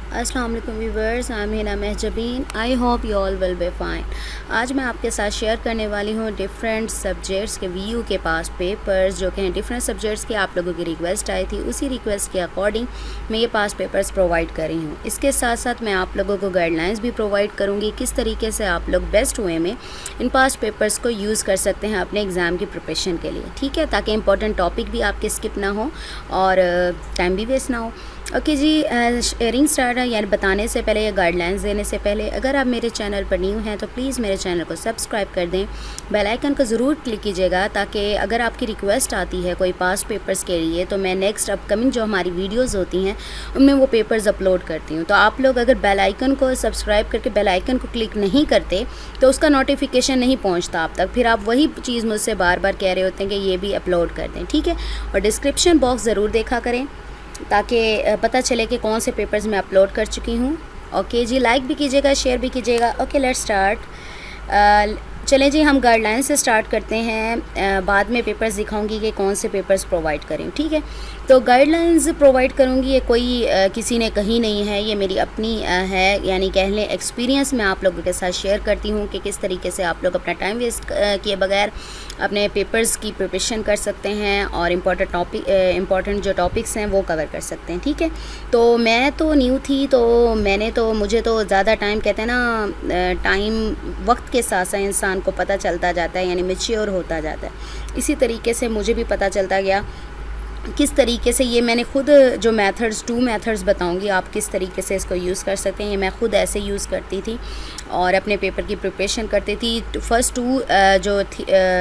अस्सलाम वालेकुम viewers, I am Hina Mahjabeen. I hope you all will be fine. आज मैं आपके साथ शेयर करने वाली हूँ डिफरेंट सब्जेक्ट्स के वीयू के पास पेपर्स जो कि हैं डिफरेंट सब्जेक्ट्स के। आप लोगों की रिक्वेस्ट आई थी, उसी रिक्वेस्ट के अकॉर्डिंग मैं ये पास पेपर्स प्रोवाइड कर रही हूँ। इसके साथ साथ मैं आप लोगों को गाइडलाइंस भी प्रोवाइड करूँगी किस तरीके से आप लोग बेस्ट वे में इन पास पेपर्स को यूज़ कर सकते हैं अपने एग्ज़ाम की प्रिपरेशन के लिए, ठीक है, ताकि इंपॉर्टेंट टॉपिक भी आपके स्किप ना हो और टाइम भी वेस्ट ना हो। ओके जी, शेयरिंग स्टार्ट है यानी बताने से पहले या गाइडलाइंस देने से पहले अगर आप मेरे चैनल पर न्यू हैं तो प्लीज़ मेरे चैनल को सब्सक्राइब कर दें, बेल आइकन को ज़रूर क्लिक कीजिएगा ताकि अगर आपकी रिक्वेस्ट आती है कोई पास पेपर्स के लिए तो मैं नेक्स्ट अपकमिंग जो हमारी वीडियोस होती हैं उनमें वो पेपर्स अपलोड करती हूँ। तो आप लोग अगर बेल आइकन को सब्सक्राइब करके बेल आइकन को क्लिक नहीं करते तो उसका नोटिफिकेशन नहीं पहुँचता आप तक, फिर आप वही चीज़ मुझसे बार बार कह रहे होते हैं कि ये भी अपलोड कर दें, ठीक है। और डिस्क्रिप्शन बॉक्स ज़रूर देखा करें ताकि पता चले कि कौन से पेपर्स मैं अपलोड कर चुकी हूँ। ओके जी, लाइक भी कीजिएगा, शेयर भी कीजिएगा। Okay, let's start. चलें जी, हम गाइडलाइन से स्टार्ट करते हैं। बाद में पेपर्स दिखाऊंगी कि कौन से पेपर्स प्रोवाइड करें, ठीक है। तो गाइडलाइंस प्रोवाइड करूंगी, ये कोई किसी ने कही नहीं है, ये मेरी अपनी है, यानी कह लें एक्सपीरियंस मैं आप लोगों के साथ शेयर करती हूँ कि किस तरीके से आप लोग अपना टाइम वेस्ट किए बगैर अपने पेपर्स की प्रिपरेशन कर सकते हैं और इम्पॉर्टेंट जो टॉपिक्स हैं वो कवर कर सकते हैं, ठीक है। तो मैं तो न्यू थी तो मुझे तो ज़्यादा टाइम, कहते हैं ना, टाइम वक्त के साथ साथ इंसान को पता चलता जाता है, यानी मैच्योर होता जाता है। इसी तरीके से मुझे भी पता चलता गया किस तरीके से ये मैंने खुद जो टू मेथड्स बताऊंगी आप किस तरीके से इसको यूज़ कर सकते हैं। ये मैं खुद ऐसे यूज़ करती थी और अपने पेपर की प्रिपरेशन करती थी। फर्स्ट टू जो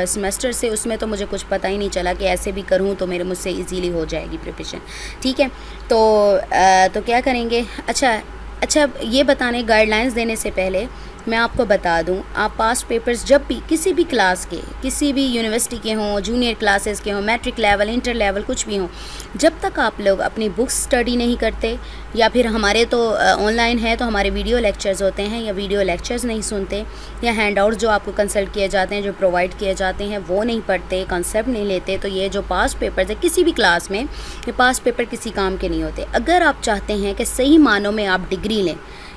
सेमेस्टर से उसमें तो मुझे कुछ पता ही नहीं चला कि ऐसे भी करूँ तो मुझसे इजीली हो जाएगी प्रिपरेशन, ठीक है। तो क्या करेंगे, अच्छा ये बताने गाइडलाइंस देने से पहले मैं आपको बता दूं, आप पास पेपर्स जब भी किसी भी क्लास के, किसी भी यूनिवर्सिटी के हों, जूनियर क्लासेस के हों, मैट्रिक लेवल, इंटर लेवल, कुछ भी हों, जब तक आप लोग अपनी बुक्स स्टडी नहीं करते या फिर हमारे तो ऑनलाइन है तो हमारे वीडियो लेक्चर्स होते हैं या वीडियो लेक्चर्स नहीं सुनते या हैंड आउट जो आपको कंसल्ट किए जाते हैं, जो प्रोवाइड किए जाते हैं वो नहीं पढ़ते, कॉन्सेप्ट नहीं लेते, तो ये जो पास पेपर्स है किसी भी क्लास में, ये पास पेपर किसी काम के नहीं होते। अगर आप चाहते हैं कि सही मानों में आप डिग्री लें,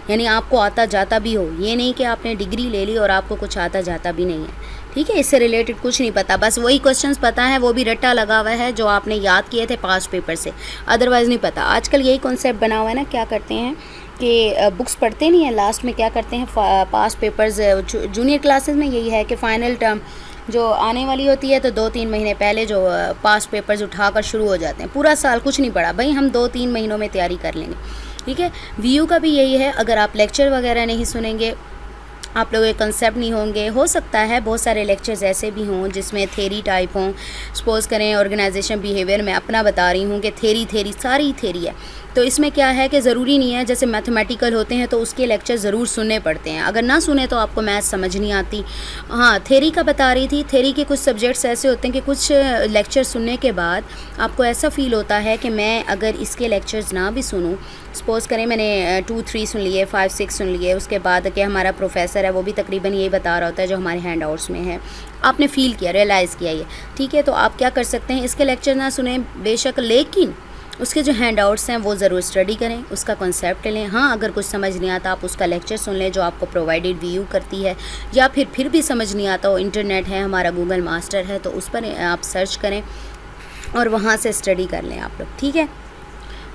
यानी आपको आता जाता भी हो, ये नहीं कि आपने डिग्री ले ली और आपको कुछ आता जाता भी नहीं है, ठीक है, इससे रिलेटेड कुछ नहीं पता, बस वही क्वेश्चंस पता है, वो भी रट्टा लगा हुआ है जो आपने याद किए थे पास पेपर से, अदरवाइज़ नहीं पता। आजकल यही कॉन्सेप्ट बना हुआ है ना, क्या करते हैं कि बुक्स पढ़ते नहीं हैं, लास्ट में क्या करते हैं पास पेपर्स, जूनियर क्लासेस में यही है कि फ़ाइनल टर्म जो आने वाली होती है तो 2-3 महीने पहले जो पास पेपर्स उठाकर शुरू हो जाते हैं। पूरा साल कुछ नहीं पढ़ा भाई, हम 2-3 महीनों में तैयारी कर लेंगे, ठीक है। वीयू का भी यही है, अगर आप लेक्चर वगैरह नहीं सुनेंगे, आप लोगों के कंसेप्ट नहीं होंगे, हो सकता है बहुत सारे लेक्चर्स ऐसे भी हों जिसमें थेरी टाइप हों। सपोज़ करें ऑर्गेनाइजेशन बिहेवियर में अपना बता रही हूँ कि थेरी सारी थेरी है, तो इसमें क्या है कि ज़रूरी नहीं है, जैसे मैथमेटिकल होते हैं तो उसके लेक्चर ज़रूर सुनने पड़ते हैं, अगर ना सुने तो आपको मैथ समझ नहीं आती। हाँ, थेरी का बता रही थी, थेरी के कुछ सब्जेक्ट्स ऐसे होते हैं कि कुछ लेक्चर सुनने के बाद आपको ऐसा फ़ील होता है कि मैं अगर इसके लेक्चर्स ना भी सुनूँ, सपोज़ करें मैंने 2-3 सुन लिए, 5-6 सुन लिए, उसके बाद कि हमारा प्रोफेसर है वो भी तकरीबन यही बता रहा होता है जो हमारे हैंड आउट्स में है, आपने फ़ील किया, रियलाइज़ किया ये, ठीक है। तो आप क्या कर सकते हैं, इसके लेक्चर ना सुने बेशक, लेकिन उसके जो हैंड आउट्स हैं वो ज़रूर स्टडी करें, उसका कॉन्सेप्ट लें। हाँ, अगर कुछ समझ नहीं आता आप उसका लेक्चर सुन लें जो आपको प्रोवाइडेड वीयू करती है, या फिर भी समझ नहीं आता हो, इंटरनेट है हमारा, गूगल मास्टर है, तो उस पर आप सर्च करें और वहाँ से स्टडी कर लें आप लोग, ठीक है।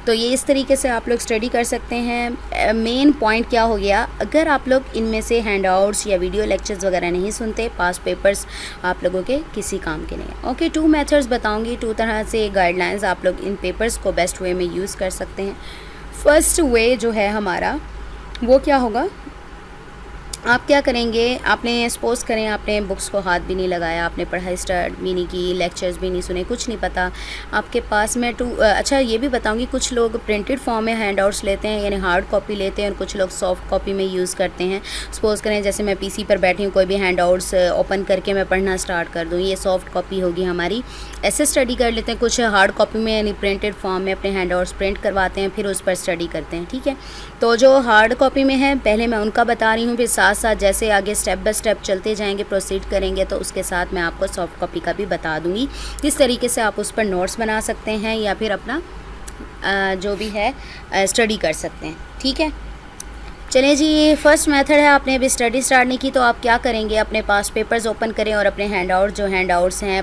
तो ये इस तरीके से आप लोग स्टडी कर सकते हैं। मेन पॉइंट क्या हो गया, अगर आप लोग इनमें से हैंड आउट्स या वीडियो लेक्चर्स वगैरह नहीं सुनते, पास पेपर्स आप लोगों के किसी काम के नहीं है। ओके, 2 मेथड्स बताऊंगी, 2 तरह से गाइडलाइंस आप लोग इन पेपर्स को बेस्ट वे में यूज़ कर सकते हैं। फर्स्ट वे जो है हमारा वो क्या होगा, आप क्या करेंगे, आपने सपोज़ करें आपने बुक्स को हाथ भी नहीं लगाया, आपने पढ़ाई स्टार्ट भी नहीं की, लेक्चर्स भी नहीं सुने, कुछ नहीं पता आपके पास में अच्छा ये भी बताऊंगी, कुछ लोग प्रिंटेड फॉर्म में हैंड आउट्स लेते हैं, यानी हार्ड कॉपी लेते हैं, और कुछ लोग सॉफ्ट कॉपी में यूज़ करते हैं। सपोज़ करें जैसे मैं पीसी पर बैठी हूँ, कोई भी हैंड आउट्स ओपन करके मैं पढ़ना स्टार्ट कर दूँ, ये सॉफ्ट कॉपी होगी हमारी, ऐसे स्टडी कर लेते हैं। कुछ हार्ड कॉपी में यानी प्रिंटेड फॉर्म में अपने हैंड आउट्स प्रिंट करवाते हैं, फिर उस पर स्टडी करते हैं, ठीक है। तो जो हार्ड कॉपी में है पहले मैं उनका बता रही हूँ, फिर साथ साथ जैसे आगे स्टेप बाय स्टेप चलते जाएंगे, प्रोसीड करेंगे, तो उसके साथ मैं आपको सॉफ्ट कॉपी का भी बता दूंगी किस तरीके से आप उस पर नोट्स बना सकते हैं या फिर अपना जो भी है स्टडी कर सकते हैं। ठीक है, चलिए जी, फर्स्ट मेथड है, आपने अभी स्टडी स्टार्ट नहीं की तो आप क्या करेंगे, अपने पास पेपर्स ओपन करें और अपने हैंड आउट्स हैं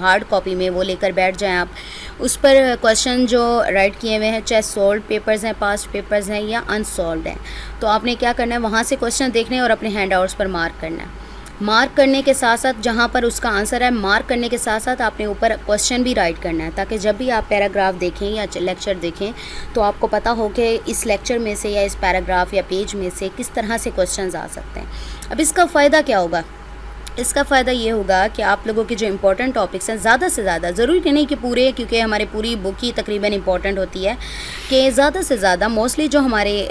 हार्ड कॉपी में वो लेकर बैठ जाएं आप। उस पर क्वेश्चन जो राइट किए हुए हैं, चाहे सॉल्व पेपर्स हैं, पास्ट पेपर्स हैं या अनसॉल्व्ड हैं, तो आपने क्या करना है, वहाँ से क्वेश्चन देखने और अपने हैंड आउट्स पर मार्क करना है। मार्क करने के साथ साथ जहाँ पर उसका आंसर है, मार्क करने के साथ साथ आपने ऊपर क्वेश्चन भी राइट करना है, ताकि जब भी आप पैराग्राफ देखें या लेक्चर देखें तो आपको पता हो कि इस लेक्चर में से या इस पैराग्राफ या पेज में से किस तरह से क्वेश्चंस आ सकते हैं। अब इसका फ़ायदा क्या होगा, इसका फ़ायदा ये होगा कि आप लोगों के जो इम्पोर्टेंट टॉपिक्स हैं, ज़्यादा से ज़्यादा, ज़रूरी नहीं कि पूरे, क्योंकि हमारी पूरी बुक ही तकरीबन इम्पोर्टेंट होती है, कि ज़्यादा से ज़्यादा मोस्टली जो हमारे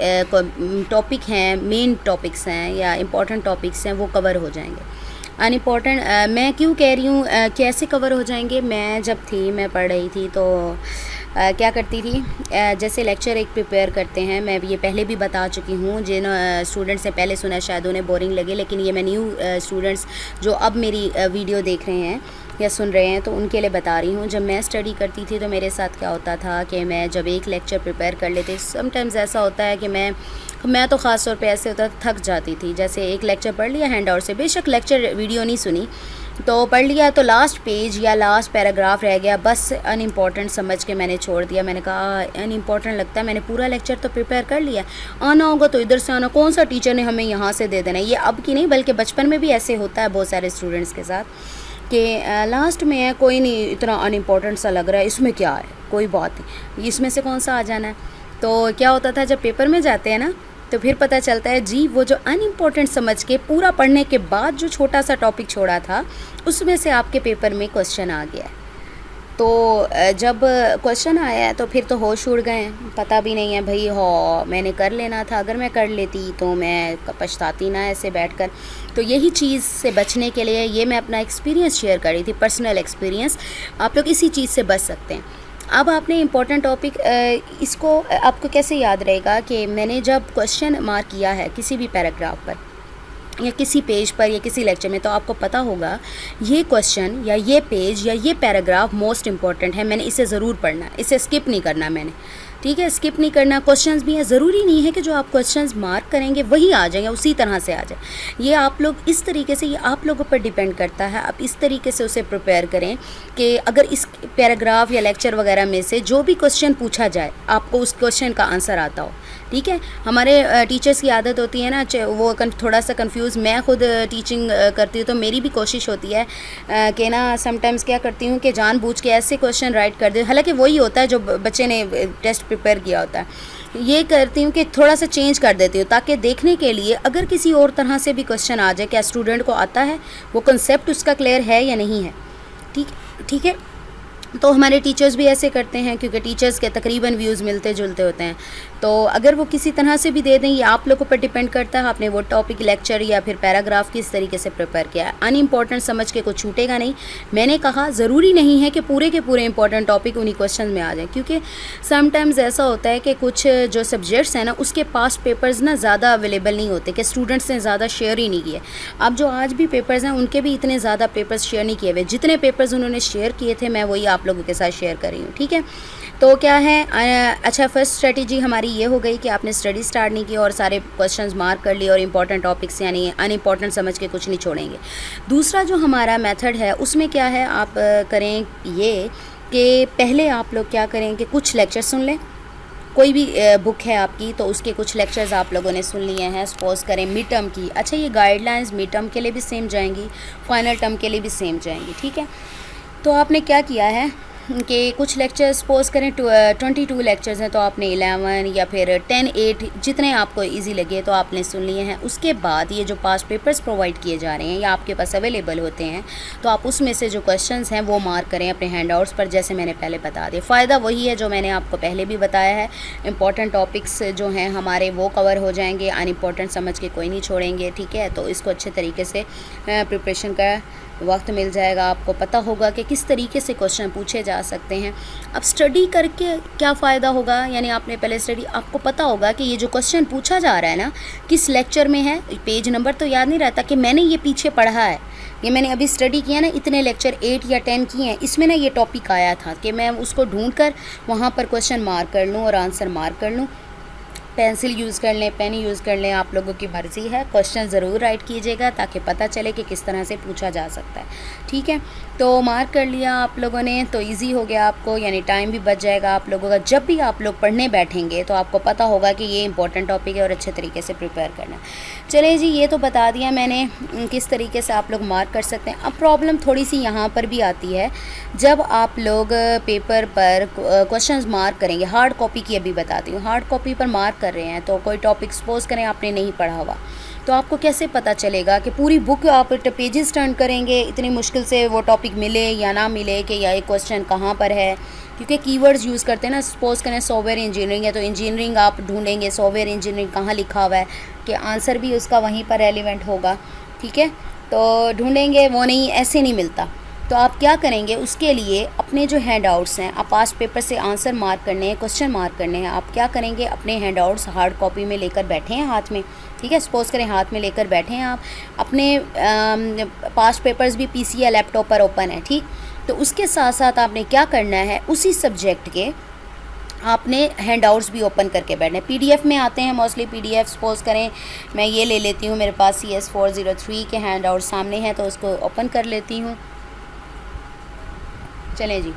टॉपिक हैं, मेन टॉपिक्स हैं या इम्पोर्टेंट टॉपिक्स हैं, वो कवर हो जाएंगे। अनइम्पॉर्टेंट मैं क्यों कह रही हूँ कैसे कवर हो जाएंगे, मैं पढ़ रही थी तो क्या करती थी, जैसे लेक्चर एक प्रिपेयर करते हैं, मैं ये पहले भी बता चुकी हूँ, जिन स्टूडेंट्स ने पहले सुना शायद उन्हें बोरिंग लगे, लेकिन ये मैं न्यू स्टूडेंट्स जो अब मेरी वीडियो देख रहे हैं या सुन रहे हैं तो उनके लिए बता रही हूँ। जब मैं स्टडी करती थी तो मेरे साथ क्या होता था कि मैं जब एक लेक्चर प्रिपेयर कर लेती, समटाइम्स ऐसा होता है कि मैं तो ख़ास तौर पे ऐसे होता थक जाती थी, जैसे एक लेक्चर पढ़ लिया हैंड आउट से, बेशक लेक्चर वीडियो नहीं सुनी तो पढ़ लिया, तो लास्ट पेज या लास्ट पैराग्राफ रह गया, बस अनइम्पॉर्टेंट समझ के मैंने छोड़ दिया। मैंने कहा अनइम्पॉर्टेंट लगता है, मैंने पूरा लेक्चर तो प्रिपेयर कर लिया, आना होगा तो इधर से आना, कौन सा टीचर ने हमें यहाँ से दे देना। ये अब की नहीं बल्कि बचपन में भी ऐसे होता है बहुत सारे स्टूडेंट्स के साथ कि लास्ट में है, कोई नहीं, इतना अनइम्पॉर्टेंट सा लग रहा है, इसमें क्या है, कोई बात नहीं, इसमें से कौन सा आ जाना है। तो क्या होता था, जब पेपर में जाते हैं ना तो फिर पता चलता है जी वो जो अनइम्पॉर्टेंट समझ के पूरा पढ़ने के बाद जो छोटा सा टॉपिक छोड़ा था उसमें से आपके पेपर में क्वेश्चन आ गया। तो जब क्वेश्चन आया तो फिर तो होश उड़ गए, पता भी नहीं है भाई, हो मैंने कर लेना था, अगर मैं कर लेती तो मैं पछताती ना ऐसे बैठकर। तो यही चीज़ से बचने के लिए ये मैं अपना एक्सपीरियंस शेयर कर रही थी, पर्सनल एक्सपीरियंस, आप लोग इसी चीज़ से बच सकते हैं। अब आपने इम्पोर्टेंट टॉपिक इसको आपको कैसे याद रहेगा कि मैंने जब क्वेश्चन मार्क किया है किसी भी पैराग्राफ पर या किसी पेज पर या किसी लेक्चर में, तो आपको पता होगा ये क्वेश्चन या ये पेज या ये पैराग्राफ मोस्ट इम्पॉर्टेंट है, मैंने इसे ज़रूर पढ़ना, इसे स्किप नहीं करना मैंने। ठीक है, स्किप नहीं करना। क्वेश्चंस भी हैं, ज़रूरी नहीं है कि जो आप क्वेश्चंस मार्क करेंगे वही आ जाएंगे, उसी तरह से आ जाए। ये आप लोग इस तरीके से, ये आप लोगों पर डिपेंड करता है, आप इस तरीके से उसे प्रिपेयर करें कि अगर इस पैराग्राफ या लेक्चर वगैरह में से जो भी क्वेश्चन पूछा जाए आपको उस क्वेश्चन का आंसर आता हो। ठीक है, हमारे टीचर्स की आदत होती है ना, वो थोड़ा सा कंफ्यूज, मैं खुद टीचिंग करती हूँ तो मेरी भी कोशिश होती है कि ना समटाइम्स क्या करती हूँ कि जानबूझ के ऐसे क्वेश्चन राइट कर दे, हालांकि वही होता है जो बच्चे ने टेस्ट प्रिपेयर किया होता है, ये करती हूँ कि थोड़ा सा चेंज कर देती हूँ ताकि देखने के लिए अगर किसी और तरह से भी क्वेश्चन आ जाए, क्या स्टूडेंट को आता है, वो कंसेप्ट उसका क्लियर है या नहीं है। ठीक है, तो हमारे टीचर्स भी ऐसे करते हैं क्योंकि टीचर्स के तकरीबन व्यूज़ मिलते जुलते होते हैं। तो अगर वो किसी तरह से भी दे दें, ये आप लोगों पर डिपेंड करता है आपने वो टॉपिक, लेक्चर या फिर पैराग्राफ किस तरीके से प्रिपेयर किया है। अनइम्पॉर्टेंट समझ के कुछ छूटेगा नहीं। मैंने कहा ज़रूरी नहीं है कि पूरे के पूरे इंपॉर्टेंट टॉपिक उन्हीं क्वेश्चन में आ जाए, क्योंकि समटाइम्स ऐसा होता है कि कुछ जो सब्जेक्ट्स हैं ना उसके पास पेपर्स ना ज़्यादा अवेलेबल नहीं होते, कि स्टूडेंट्स ने ज़्यादा शेयर ही नहीं किए। अब जो आज भी पेपर्स हैं उनके भी इतने ज़्यादा पेपर्स शेयर नहीं किए हुए, जितने पेपर्स उन्होंने शेयर किए थे मैं वही आप लोगों के साथ शेयर कर रही हूँ। ठीक है, तो क्या है, अच्छा फर्स्ट स्ट्रेटजी हमारी ये हो गई कि आपने स्टडी स्टार्ट नहीं की और सारे क्वेश्चंस मार्क कर लिए और इंपॉर्टेंट टॉपिक्स यानी अनइम्पॉर्टेंट समझ के कुछ नहीं छोड़ेंगे। दूसरा जो हमारा मेथड है उसमें क्या है, आप करें ये कि पहले आप लोग क्या करें कि कुछ लेक्चर सुन लें। कोई भी बुक है आपकी तो उसके कुछ लेक्चर्स आप लोगों ने सुन लिए हैं, सपोज़ करें मिड टर्म की। अच्छा, ये गाइडलाइंस मिड टर्म के लिए भी सेम जाएंगी, फाइनल टर्म के लिए भी सेम जाएंगी। ठीक है, तो आपने क्या किया है कि कुछ लेक्चर्स सपोज़ करें 22 लेक्चर्स हैं तो आपने 11 या फिर 10, 8 जितने आपको इजी लगे तो आपने सुन लिए हैं। उसके बाद ये जो पास्ट पेपर्स प्रोवाइड किए जा रहे हैं या आपके पास अवेलेबल होते हैं तो आप उसमें से जो क्वेश्चंस हैं वो मार्क करें अपने हैंडआउट्स पर, जैसे मैंने पहले बता दिया। फ़ायदा वही है जो मैंने आपको पहले भी बताया है, इंपॉर्टेंट टॉपिक्स जो हैं हमारे वो कवर हो जाएंगे, अनइम्पॉर्टेंट समझ के कोई नहीं छोड़ेंगे। ठीक है, तो इसको अच्छे तरीके से प्रिपरेशन का वक्त मिल जाएगा, आपको पता होगा कि किस तरीके से क्वेश्चन पूछे जा सकते हैं। अब स्टडी करके क्या फ़ायदा होगा, यानी आपने पहले स्टडी, आपको पता होगा कि ये जो क्वेश्चन पूछा जा रहा है ना किस लेक्चर में है, पेज नंबर तो याद नहीं रहता कि मैंने ये पीछे पढ़ा है, ये मैंने अभी स्टडी किया ना, इतने लेक्चर 8 या 10 किए हैं, इसमें ना ये टॉपिक आया था कि मैं उसको ढूंढ कर वहाँ पर क्वेश्चन मार्क कर लूँ और आंसर मार्क कर लूँ। पेंसिल यूज़ कर लें, पेन यूज़ कर लें, आप लोगों की मर्ज़ी है। क्वेश्चन ज़रूर राइट कीजिएगा ताकि पता चले कि किस तरह से पूछा जा सकता है, ठीक है। तो मार्क कर लिया आप लोगों ने तो इजी हो गया आपको, यानी टाइम भी बच जाएगा आप लोगों का। जब भी आप लोग पढ़ने बैठेंगे तो आपको पता होगा कि ये इंपॉर्टेंट टॉपिक है और अच्छे तरीके से प्रिपेयर करना है। चलिए जी, ये तो बता दिया मैंने किस तरीके से आप लोग मार्क कर सकते हैं। अब प्रॉब्लम थोड़ी सी यहाँ पर भी आती है, जब आप लोग पेपर पर क्वेश्चंस मार्क करेंगे, हार्ड कॉपी की अभी बताती हूँ, हार्ड कॉपी पर मार्क कर रहे हैं तो कोई टॉपिक सपोज करें आपने नहीं पढ़ा हुआ, तो आपको कैसे पता चलेगा कि पूरी बुक आप पेजेस टर्न करेंगे, इतनी मुश्किल से वो टॉपिक मिले या ना मिले कि या ये क्वेश्चन कहाँ पर है, क्योंकि कीवर्ड्स यूज़ करते हैं ना। सपोज करें सॉफ्टवेयर इंजीनियरिंग है तो इंजीनियरिंग आप ढूंढेंगे, सॉफ्टवेयर इंजीनियरिंग कहाँ लिखा हुआ है कि आंसर भी उसका वहीं पर रेलिवेंट होगा, ठीक है। तो ढूंढेंगे, वो नहीं, ऐसे नहीं मिलता। तो आप क्या करेंगे, उसके लिए अपने जो हैंड आउट्स हैं, आप पास्ट पेपर से आंसर मार्क करने हैं, क्वेश्चन मार्क करने हैं, आप क्या करेंगे, अपने हैंड आउट्स हार्ड कॉपी में लेकर बैठे हैं हाथ में, ठीक है। सपोज करें हाथ में लेकर बैठे हैं आप, अपने पास्ट पेपर्स भी पीसी या लैपटॉप पर ओपन है, ठीक। तो उसके साथ साथ आपने क्या करना है, उसी सब्जेक्ट के आपने हैंड आउट्स भी ओपन करके बैठना है। पीडीएफ में आते हैं मोस्टली पीडीएफ। सपोज करें मैं ये ले लेती हूँ, मेरे पास CS 403 के हैंड आउट सामने हैं तो उसको ओपन कर लेती हूँ। चलें जी,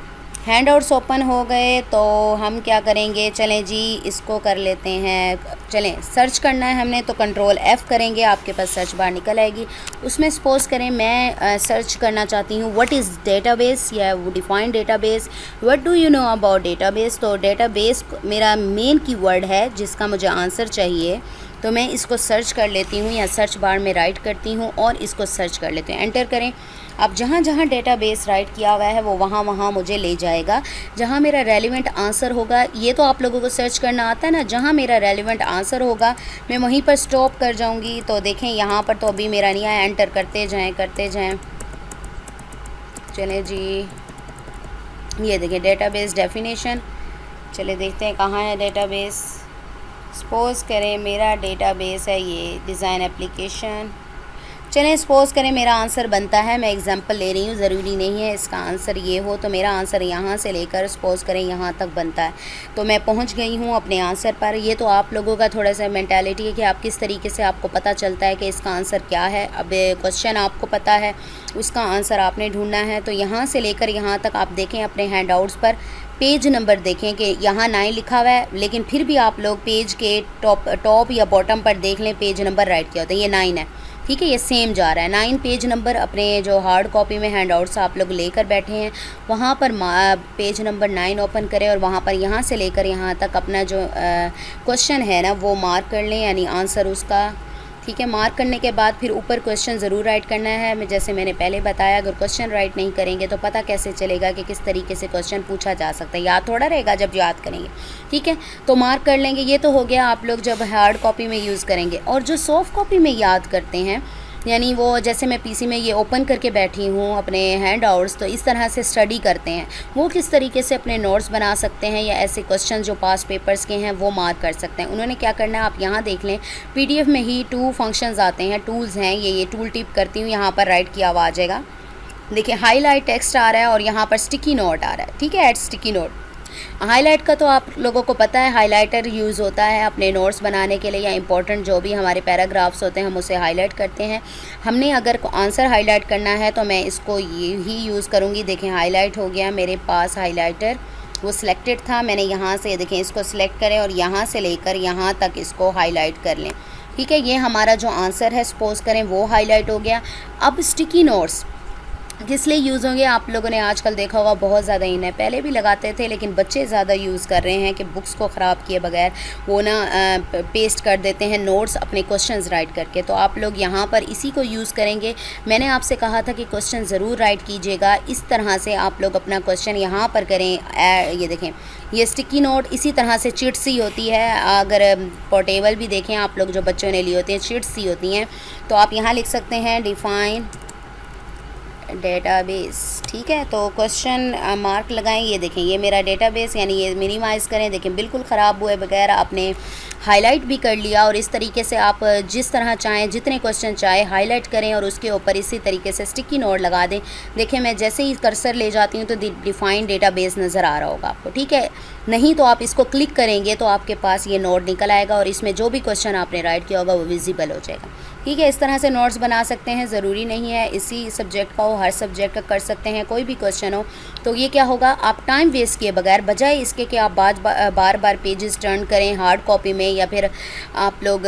हैंड आउट्स ओपन हो गए तो हम क्या करेंगे, चलें जी इसको कर लेते हैं। चलें, सर्च करना है हमने तो कंट्रोल F करेंगे, आपके पास सर्च बार निकल आएगी। उसमें सपोज करें मैं सर्च करना चाहती हूँ व्हाट इज़ डेटाबेस या define database, what do you know about database. तो डेटाबेस मेरा मेन कीवर्ड है जिसका मुझे आंसर चाहिए, तो मैं इसको सर्च कर लेती हूँ या सर्च बार में राइट करती हूँ और इसको सर्च कर लेती हूँ। एंटर करें। अब जहाँ जहाँ डेटाबेस राइट किया हुआ है वो वहाँ वहाँ मुझे ले जाएगा जहाँ मेरा रेलिवेंट आंसर होगा। ये तो आप लोगों को सर्च करना आता है ना, जहाँ मेरा रेलिवेंट आंसर होगा मैं वहीं पर स्टॉप कर जाऊँगी। तो देखें यहाँ पर तो अभी मेरा नहीं आया, एंटर करते जाएँ करते जाएँ। चलें जी, ये देखें डेटाबेस डेफिनेशन। चले देखते हैं कहाँ है डेटाबेस। सपोज़ करें मेरा डेटाबेस है ये डिज़ाइन एप्लीकेशन। चलें सपोज़ करें मेरा आंसर बनता है, मैं एग्जांपल ले रही हूँ, ज़रूरी नहीं है इसका आंसर ये हो। तो मेरा आंसर यहाँ से लेकर सपोज़ करें यहाँ तक बनता है, तो मैं पहुँच गई हूँ अपने आंसर पर। ये तो आप लोगों का थोड़ा सा मेंटालिटी है कि आप किस तरीके से आपको पता चलता है कि इसका आंसर क्या है। अब क्वेश्चन आपको पता है, उसका आंसर आपने ढूंढना है। तो यहाँ से लेकर यहाँ तक आप देखें अपने हैंड आउट्स पर पेज नंबर देखें कि यहाँ 9 लिखा हुआ है, लेकिन फिर भी आप लोग पेज के टॉप या बॉटम पर देख लें पेज नंबर राइट किया होता है, ये 9 है, ठीक है, ये सेम जा रहा है 9 पेज नंबर। अपने जो हार्ड कॉपी में हैंड आउट्स आप लोग लेकर बैठे हैं वहाँ पर पेज नंबर 9 ओपन करें और वहाँ पर यहाँ से लेकर यहाँ तक अपना जो क्वेश्चन है ना वो मार्क कर लें, यानी आंसर उसका, ठीक है। मार्क करने के बाद फिर ऊपर क्वेश्चन ज़रूर राइट करना है। जैसे मैंने पहले बताया, अगर क्वेश्चन राइट नहीं करेंगे तो पता कैसे चलेगा कि किस तरीके से क्वेश्चन पूछा जा सकता है, याद थोड़ा रहेगा जब याद करेंगे, ठीक है। तो मार्क कर लेंगे। ये तो हो गया आप लोग जब हार्ड कॉपी में यूज़ करेंगे। और जो सॉफ्ट कॉपी में याद करते हैं, यानी वो जैसे मैं पीसी में ये ओपन करके बैठी हूँ अपने हैंड आउट्स, तो इस तरह से स्टडी करते हैं, वो किस तरीके से अपने नोट्स बना सकते हैं या ऐसे क्वेश्चन जो पास्ट पेपर्स के हैं वो मार्क कर सकते हैं। उन्होंने क्या करना है, आप यहाँ देख लें पीडीएफ में ही 2 फंक्शंस आते हैं, टूल्स हैं, ये टूल टिप करती हूँ, यहाँ पर राइट किया हुआ आ जाएगा। देखिए हाईलाइट टेक्स्ट आ रहा है और यहाँ पर स्टिकी नोट आ रहा है, ठीक है, ऐड स्टिकी नोट। हाईलाइट का तो आप लोगों को पता है, हाइलाइटर यूज़ होता है अपने नोट्स बनाने के लिए या इंपॉर्टेंट जो भी हमारे पैराग्राफ्स होते हैं हम उसे हाईलाइट करते हैं। हमने अगर आंसर हाईलाइट करना है तो मैं इसको ये ही यूज़ करूँगी। देखें हाईलाइट हो गया मेरे पास हाईलाइटर, वो सिलेक्टेड था, मैंने यहाँ से देखें इसको सिलेक्ट करें और यहाँ से लेकर यहाँ तक इसको हाईलाइट कर लें, ठीक है। ये हमारा जो आंसर है सपोज़ करें वो हाईलाइट हो गया। अब स्टिकी नोट्स किस लिए यूज़ होंगे, आप लोगों ने आजकल देखा होगा बहुत ज़्यादा इन है, पहले भी लगाते थे लेकिन बच्चे ज़्यादा यूज़ कर रहे हैं कि बुक्स को ख़राब किए बगैर वो ना पेस्ट कर देते हैं नोट्स अपने क्वेश्चंस राइट करके। तो आप लोग यहाँ पर इसी को यूज़ करेंगे। मैंने आपसे कहा था कि क्वेश्चन ज़रूर राइट कीजिएगा, इस तरह से आप लोग अपना क्वेश्चन यहाँ पर करें। ये देखें ये स्टिकी नोट इसी तरह से चिट्स सी होती है, अगर पोर्टेबल भी देखें आप लोग जो बच्चों ने लिए होते हैं चिट्स सी होती हैं, तो आप यहाँ लिख सकते हैं डिफ़ाइन डेटाबेस, ठीक है। तो क्वेश्चन मार्क लगाएं, ये देखें ये मेरा डेटाबेस, यानी ये मिनिमाइज़ करें। देखें बिल्कुल ख़राब हुए बगैर आपने हाईलाइट भी कर लिया और इस तरीके से आप जिस तरह चाहें जितने क्वेश्चन चाहें हाईलाइट करें और उसके ऊपर इसी तरीके से स्टिकी नोट लगा दें। देखिए मैं जैसे ही कर्सर ले जाती हूँ तो डिफाइंड डेटाबेस नज़र आ रहा होगा आपको, ठीक है। नहीं तो आप इसको क्लिक करेंगे तो आपके पास ये नोट निकल आएगा और इसमें जो भी क्वेश्चन आपने राइट किया होगा वो विजिबल हो जाएगा, ठीक है। इस तरह से नोट्स बना सकते हैं, ज़रूरी नहीं है इसी सब्जेक्ट का हो, हर सब्जेक्ट का कर सकते हैं, कोई भी क्वेश्चन हो। तो ये क्या होगा, आप टाइम वेस्ट किए बगैर, बजाय इसके कि आप बार बार पेजेस टर्न करें हार्ड कॉपी में या फिर आप लोग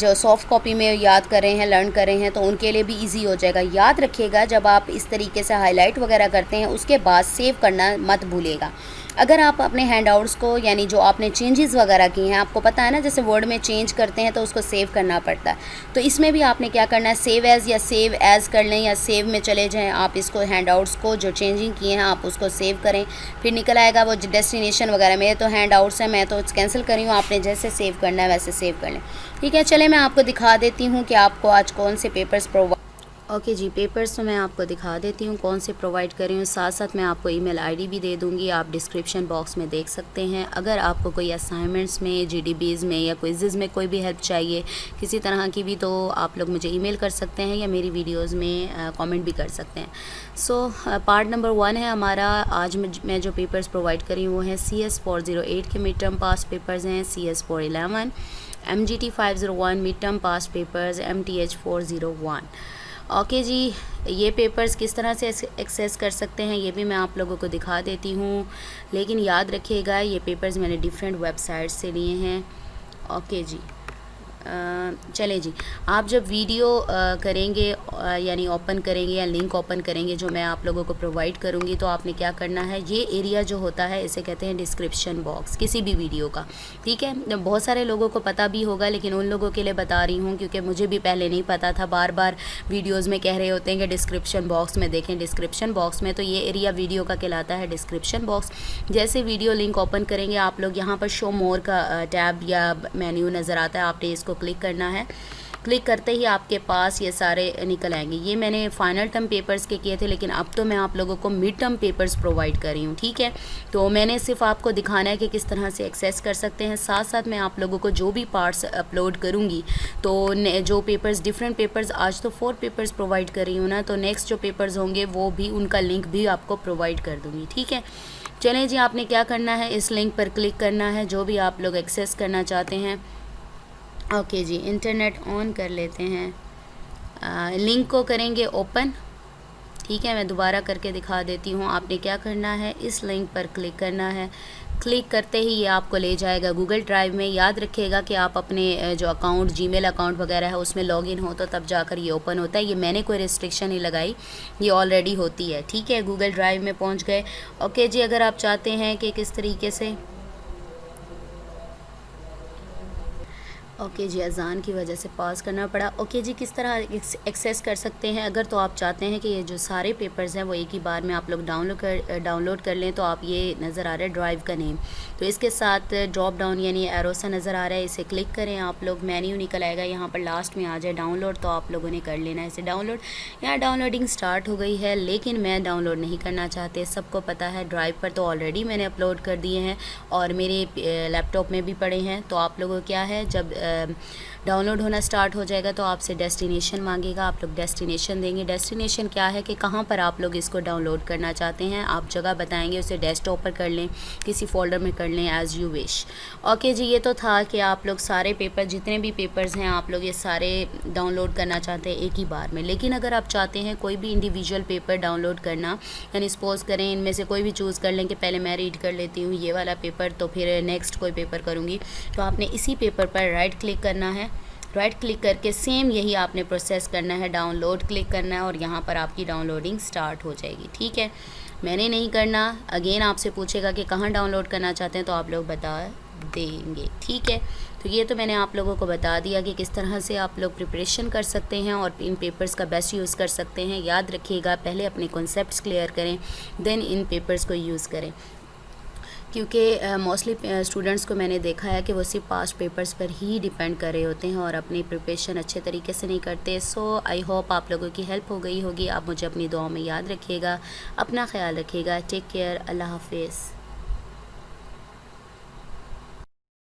जो सॉफ्ट कॉपी में याद कर रहे हैं, लर्न कर रहे हैं, तो उनके लिए भी ईजी हो जाएगा। याद रखिएगा जब आप इस तरीके से हाईलाइट वगैरह करते हैं उसके बाद सेव करना मत भूलिएगा। अगर आप अपने हैंडआउट्स को यानी जो आपने चेंजेस वगैरह किए हैं, आपको पता है ना जैसे वर्ड में चेंज करते हैं तो उसको सेव करना पड़ता है, तो इसमें भी आपने क्या करना है, सेव एज़ या सेव एज़ कर लें या सेव में चले जाएं। आप इसको हैंडआउट्स को जो चेंजिंग किए हैं आप उसको सेव करें, फिर निकल आएगा वो डेस्टिनेशन वगैरह। मेरे तो हैंडआउट्स हैं, मैं तो कैंसिल करी हूँ, आपने जैसे सेव करना है वैसे सेव कर लें, ठीक है। चले मैं आपको दिखा देती हूँ कि आपको आज कौन से पेपर्स ओके जी, पेपर्स तो मैं आपको दिखा देती हूँ कौन से प्रोवाइड कर रही हूँ। साथ साथ मैं आपको ईमेल आईडी भी दे दूँगी, आप डिस्क्रिप्शन बॉक्स में देख सकते हैं। अगर आपको कोई असाइनमेंट्स में, जीडीबीज़ में या क्विज़ेज़ में कोई भी हेल्प चाहिए किसी तरह की भी, तो आप लोग मुझे ईमेल कर सकते हैं या मेरी वीडियोस में कमेंट भी कर सकते हैं। सो पार्ट नंबर 1 है हमारा। आज मैं जो पेपर्स प्रोवाइड करी हूँ वो है CS 408 के मिड टर्म पास पेपर्स हैं, CS 411, MGT 501 मिड टर्म पास पेपर्स, MTH 401। ओके जी, ये पेपर्स किस तरह से एक्सेस कर सकते हैं ये भी मैं आप लोगों को दिखा देती हूँ, लेकिन याद रखिएगा ये पेपर्स मैंने डिफरेंट वेबसाइट से लिए हैं। ओके जी, चलें जी, आप जब वीडियो करेंगे यानी ओपन करेंगे या लिंक ओपन करेंगे जो मैं आप लोगों को प्रोवाइड करूँगी, तो आपने क्या करना है, ये एरिया जो होता है इसे कहते हैं डिस्क्रिप्शन बॉक्स किसी भी वीडियो का, ठीक है। बहुत सारे लोगों को पता भी होगा लेकिन उन लोगों के लिए बता रही हूँ क्योंकि मुझे भी पहले नहीं पता था। बार बार वीडियोज़ में कह रहे होते हैं कि डिस्क्रिप्शन बॉक्स में देखें, डिस्क्रिप्शन बॉक्स में, तो ये एरिया वीडियो का कहलाता है डिस्क्रिप्शन बॉक्स। जैसे वीडियो लिंक ओपन करेंगे आप लोग यहाँ पर शो मोर का टैब या मेन्यू नज़र आता है, आपने इसको क्लिक करना है। क्लिक करते ही आपके पास ये सारे निकल आएंगे। ये मैंने फाइनल टर्म पेपर्स के किए थे लेकिन अब तो मैं आप लोगों को मिड टर्म पेपर्स प्रोवाइड कर रही हूँ, ठीक है। तो मैंने सिर्फ आपको दिखाना है कि किस तरह से एक्सेस कर सकते हैं। साथ साथ मैं आप लोगों को जो भी पार्ट्स अपलोड करूँगी तो जो पेपर्स डिफरेंट पेपर्स, आज तो 4 पेपर्स प्रोवाइड कर रही हूँ ना, तो नेक्स्ट जो पेपर्स होंगे वो भी उनका लिंक भी आपको प्रोवाइड कर दूँगी, ठीक है। चलें जी, आपने क्या करना है, इस लिंक पर क्लिक करना है जो भी आप लोग एक्सेस करना चाहते हैं। ओके जी, इंटरनेट ऑन कर लेते हैं, लिंक को करेंगे ओपन, ठीक है। मैं दोबारा करके दिखा देती हूँ। आपने क्या करना है, इस लिंक पर क्लिक करना है। क्लिक करते ही ये आपको ले जाएगा गूगल ड्राइव में। याद रखिएगा कि आप अपने जो अकाउंट, जीमेल अकाउंट वगैरह है उसमें लॉगिन हो तो तब जाकर ये ओपन होता है। ये मैंने कोई रिस्ट्रिक्शन नहीं लगाई, ये ऑलरेडी होती है, ठीक है। गूगल ड्राइव में पहुँच गए। ओके जी, अगर आप चाहते हैं कि किस तरीके से, ओके जी, अजान की वजह से पॉज करना पड़ा। ओके जी, किस तरह एक्सेस कर सकते हैं, अगर तो आप चाहते हैं कि ये जो सारे पेपर्स हैं वो एक ही बार में आप लोग डाउनलोड कर लें, तो आप ये नज़र आ रहा है ड्राइव का नेम, तो इसके साथ ड्रॉप डाउन यानी एरो सा नज़र आ रहा है, इसे क्लिक करें आप लोग, मेन्यू निकल आएगा, यहाँ पर लास्ट में आ जाए डाउनलोड, तो आप लोगों ने कर लेना है इसे डाउनलोड। यहाँ डाउनलोडिंग स्टार्ट हो गई है लेकिन मैं डाउनलोड नहीं करना चाहते, सबको पता है ड्राइव पर तो ऑलरेडी मैंने अपलोड कर दिए हैं और मेरे लैपटॉप में भी पड़े हैं। तो आप लोगों क्या है, जब डाउनलोड होना स्टार्ट हो जाएगा तो आपसे डेस्टिनेशन मांगेगा, आप लोग डेस्टिनेशन देंगे। डेस्टिनेशन क्या है कि कहाँ पर आप लोग इसको डाउनलोड करना चाहते हैं, आप जगह बताएंगे, उसे डेस्कटॉप पर कर लें, किसी फोल्डर में कर लें, एज़ यू विश। ओके जी, ये तो था कि आप लोग सारे पेपर, जितने भी पेपर्स हैं आप लोग ये सारे डाउनलोड करना चाहते हैं एक ही बार में। लेकिन अगर आप चाहते हैं कोई भी इंडिविजुअल पेपर डाउनलोड करना, यानी सपोज़ करें इनमें से कोई भी चूज़ कर लें कि पहले मैं रीड कर लेती हूँ ये वाला पेपर, तो फिर नेक्स्ट कोई पेपर करूँगी, तो आपने इसी पेपर पर राइट क्लिक करना है। राइट क्लिक करके सेम यही आपने प्रोसेस करना है, डाउनलोड क्लिक करना है और यहाँ पर आपकी डाउनलोडिंग स्टार्ट हो जाएगी, ठीक है। मैंने नहीं करना, अगेन आपसे पूछेगा कि कहाँ डाउनलोड करना चाहते हैं तो आप लोग बता देंगे, ठीक है। तो ये तो मैंने आप लोगों को बता दिया कि किस तरह से आप लोग प्रिपरेशन कर सकते हैं और इन पेपर्स का बेस्ट यूज़ कर सकते हैं। याद रखिएगा, पहले अपने कॉन्सेप्ट्स क्लियर करें, देन इन पेपर्स को यूज़ करें, क्योंकि मोस्टली स्टूडेंट्स को मैंने देखा है कि वो सिर्फ पास्ट पेपर्स पर ही डिपेंड कर रहे होते हैं और अपनी प्रिपरेशन अच्छे तरीके से नहीं करते। सो आई होप आप लोगों की हेल्प हो गई होगी। आप मुझे अपनी दुआओं में याद रखिएगा, अपना ख्याल रखिएगा। टेक केयर, अल्लाह हाफिज़।